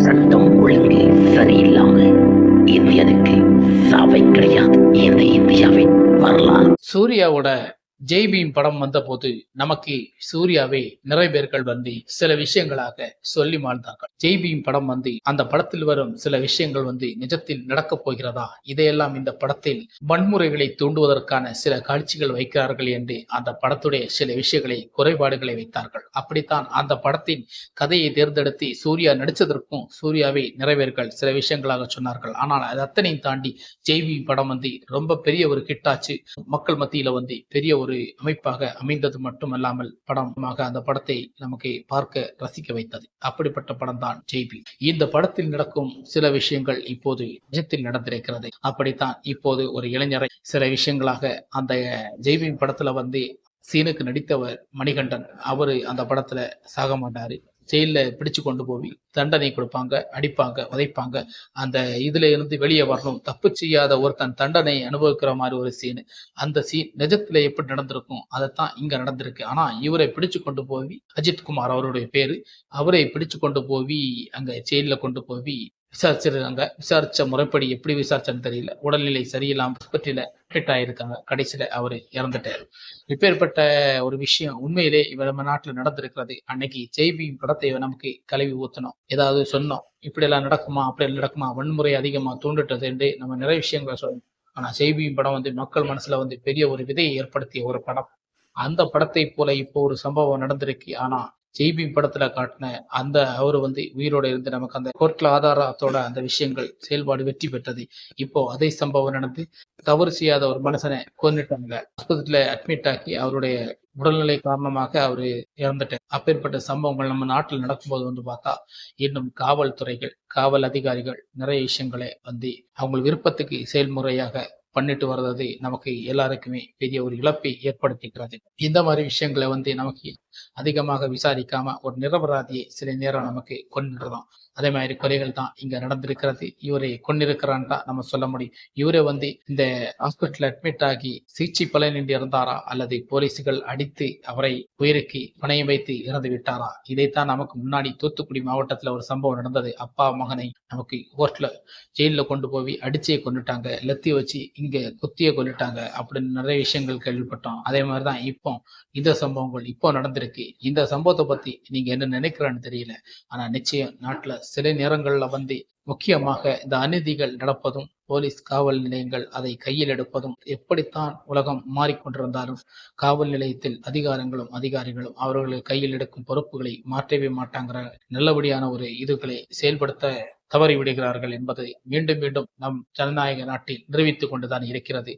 சட்டம் ஒழுங்கு சரியில்லாம இந்தியனுக்கு சாவை கிடையாது. இந்த இந்தியாவின் வரலாறு. சூர்யாவோட ஜெய் பீம் படம் வந்த போது நமக்கு சூர்யாவே நிறைய பேர்கள் வந்து சில விஷயங்களாக சொல்லி மாழ்ந்தார்கள். ஜெய் பீம் படம் வந்து அந்த படத்தில் வரும் சில விஷயங்கள் வந்து நிஜத்தில் நடக்கப் போகிறதா, இதையெல்லாம் இந்த படத்தில் வன்முறைகளை தூண்டுவதற்கான சில காட்சிகள் வைக்கிறார்கள் என்று அந்த படத்துடைய சில விஷயங்களை குறைபாடுகளை வைத்தார்கள். அப்படித்தான் அந்த படத்தின் கதையை தேர்ந்தெடுத்து சூர்யா நடித்ததற்கும் சூர்யாவை நிறைய பேர்கள் சில விஷயங்களாக சொன்னார்கள். ஆனால் அது அத்தனையும் தாண்டி ஜெய் பீம் படம் வந்து ரொம்ப பெரிய ஒரு ஹிட்டாச்சு. மக்கள் மத்தியில வந்து பெரிய ஒரு அமைப்பாக அமைந்தது மட்டுமல்லாமல் படமாக அந்த படத்தை நமக்கு பார்க்க ரசிக்க வைத்தது. அப்படிப்பட்ட படம் தான் ஜெய் பீம். இந்த படத்தில் நடக்கும் சில விஷயங்கள் இப்போது நிஜத்தில் நடந்திருக்கிறது. அப்படித்தான் இப்போது ஒரு இளைஞரை சில விஷயங்களாக அந்த ஜெய் பீம் படத்துல வந்து சீனுக்கு நடித்தவர் மணிகண்டன், அவரு அந்த படத்துல சாக மாட்டாரு. ஜெயில பிடிச்சு கொண்டு போய் தண்டனை கொடுப்பாங்க, அடிப்பாங்க, உதைப்பாங்க. அந்த இதுல இருந்து வெளியே வரணும். தப்பு செய்யாத ஒருத்தன் தண்டனை அனுபவிக்கிற மாதிரி ஒரு சீன். அந்த சீன் நிஜத்துல எப்படி நடந்திருக்கும், அதைத்தான் இங்க நடந்திருக்கு. ஆனா இவரை பிடிச்சு கொண்டு போய் அஜித்குமார் அவருடைய பேரு, அவரை பிடிச்சு கொண்டு போய் அங்க ஜெயில கொண்டு போய் விசாரிச்சிருக்காங்க. விசாரிச்ச முறைப்படி எப்படி விசாரிச்சான்னு தெரியல. உடல்நிலை சரியில்லாம ஹாஸ்பிட்டல அட்மிட் ஆயிருக்காங்க. கடைசியில அவரு இறந்துட்டாரு. இப்பேற்பட்ட ஒரு விஷயம் உண்மையிலே இவ நம்ம நாட்டுல நடந்திருக்கிறது. அன்னைக்கு ஜெய் பீம் படத்தை நமக்கு கழுவி ஊத்தணும், ஏதாவது சொன்னோம், இப்படி எல்லாம் நடக்குமா, அப்படி எல்லாம் நடக்குமா, வன்முறை அதிகமா தூண்டுட்டது என்று நம்ம நிறைய விஷயங்களை சொல்லணும். ஆனா ஜெய் பீம் படம் வந்து மக்கள் மனசுல வந்து பெரிய ஒரு விதையை ஏற்படுத்திய ஒரு படம். அந்த படத்தை போல இப்போ ஒரு சம்பவம் நடந்திருக்கு. ஆனா ஜெய் பீம் படத்துல காட்டின அந்த அவரு வந்து உயிரோட இருந்து நமக்கு அந்த கோர்ட்ல ஆதாரத்தோட அந்த விஷயங்கள் செயல்பாடு வெற்றி பெற்றது. இப்போ அதே சம்பவம் நடந்து தவறு செய்யாத ஒரு மனுஷனை கொன்னுட்டாங்க. ஆஸ்பத்திரியில அட்மிட் ஆக்கி அவருடைய உடல்நிலை காரணமாக அவரு இறந்துட்டார். அப்பேற்பட்ட சம்பவங்கள் நம்ம நாட்டில் நடக்கும்போது வந்து பார்த்தா இன்னும் காவல்துறைகள், காவல் அதிகாரிகள் நிறைய விஷயங்களை வந்து அவங்க விருப்பத்துக்கு செயல்முறையாக பண்ணிட்டு வர்றது நமக்கு எல்லாருக்குமே பெரிய ஒரு இழப்பை ஏற்படுத்திக்கிறது. இந்த மாதிரி விஷயங்களை வந்து நமக்கு அதிகமாக விசாரிக்காம ஒரு நிரபராதியை சில நேரம் நமக்கு கொன்னுடுறோம். அதே மாதிரி கொலைகள் தான் இங்க நடந்திருக்கிறது. இவரை கொன்னிருக்கிறான்னு தான் நம்ம சொல்ல முடியும். இவரை வந்து இந்த ஹாஸ்பிட்டல் அட்மிட் ஆகி சிகிச்சை பலனின்றி இறந்தாரா, அல்லது போலீசுகள் அடித்து அவரை உயிருக்கு பணையம் வைத்து இறந்து விட்டாரா? இதைத்தான் நமக்கு முன்னாடி தூத்துக்குடி மாவட்டத்துல ஒரு சம்பவம் நடந்தது. அப்பா மகனை நமக்கு கோர்ட்ல ஜெயில கொண்டு போய் அடிச்சே கொண்டுட்டாங்க, லத்தி வச்சு இங்க குத்திய கொண்டுட்டாங்க அப்படின்னு நிறைய விஷயங்கள் கேள்விப்பட்டோம். அதே மாதிரிதான் இப்போ இந்த சம்பவங்கள் இப்போ நடந்திருக்கு. இந்த சம்பவத்தை பத்தி நீங்க என்ன நினைக்கிறேன்னு தெரியல. ஆனா நிச்சயம் நாட்டுல சில நேரங்கள்ல வந்து முக்கியமாக இந்த அநீதிகள் நடப்பதும், போலீஸ் காவல் நிலையங்கள் அதை கையில் எடுப்பதும், எப்படித்தான் உலகம் மாறிக்கொண்டிருந்தாலும் காவல் நிலையத்தில் அதிகாரிகளும் அவர்களை கையில் எடுக்கும் பொறுப்புகளை மாற்றவே மாட்டாங்கிற நல்லபடியான ஒரு இதுகளை செயல்படுத்த தவறி விடுகிறார்கள் என்பது மீண்டும் மீண்டும் நம் ஜனநாயக நாட்டில் நிரூபித்துக் கொண்டுதான் இருக்கிறது.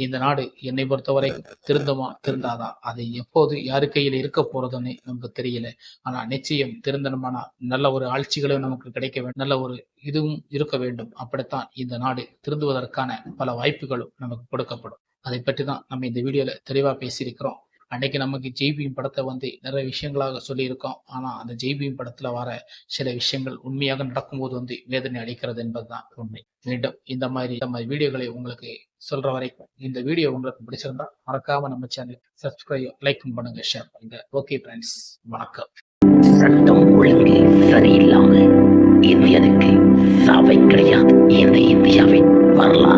இந்த நாடு என்னை பொறுத்தவரை திருந்துமா திருந்தாதா, அது எப்போது யாரு கையில் இருக்க போறதுன்னு நமக்கு தெரியல. ஆனா நிச்சயம் திருந்தனமான நல்ல ஒரு ஆட்சிகளும் நமக்கு கிடைக்க வேண்டும், நல்ல ஒரு இதுவும் இருக்க வேண்டும். அப்படித்தான் இந்த நாடு திருந்துவதற்கான பல வாய்ப்புகளும் நமக்கு கொடுக்கப்படும். அதை பற்றி தான் நம்ம இந்த வீடியோல தெளிவா பேசியிருக்கிறோம். அன்னைக்கு நமக்கு ஜெய் பீம் படத்தை வந்து நிறைய விஷயங்களாக சொல்லியிருக்கோம். ஆனா அந்த ஜெய் பீம் படத்துல வர சில விஷயங்கள் உண்மையாக நடக்கும்போது வந்து வேதனை அளிக்கிறது என்பதுதான் உண்மை. மீண்டும் இந்த மாதிரி வீடியோகளை உங்களுக்கு சொல்ற வரைக்கும் இந்த வீடியோ உங்களுக்கு பிடிச்சிருந்தா மறக்காம நம்ம சேனல் சப்ஸ்கிரைப், லைக் பண்ணுங்க, ஷேர் பண்ணுங்க. ஓகே ஃப்ரெண்ட்ஸ், வணக்கம். சட்டம் ஒழுங்கு சரியில்லாம இந்தியனுக்கு சாவை கிடையாது. இந்த இந்தியாவின் வரலாறு.